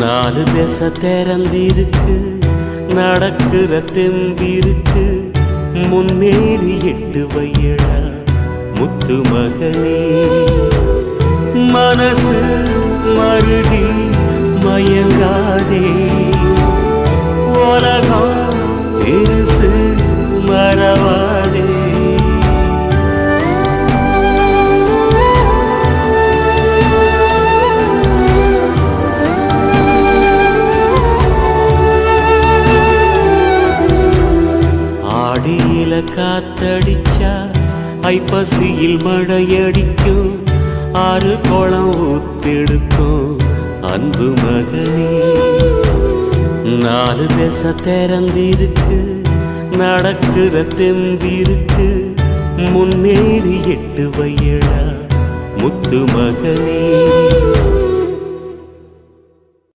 நாலு திசை திறந்திருக்கு, நடக்கிற தெம்பிருக்கு, முன்னேறி எட்டு வையடா முத்து மகனே. மனசு மருகி மயங்காதே, உலகம் இருசு மறவாதே. ஆடியில காத்தடிச்சா ஐப்பசியில் மழையடிக்கும், ஆறு குளம் ஊத்தெடுக்கும் அன்பு மகனே. நாலு திசை திறந்திருக்கு, நடக்கிற தெம்பிருக்கு, முன்னேறி எட்டு வையடா முத்து மகனே.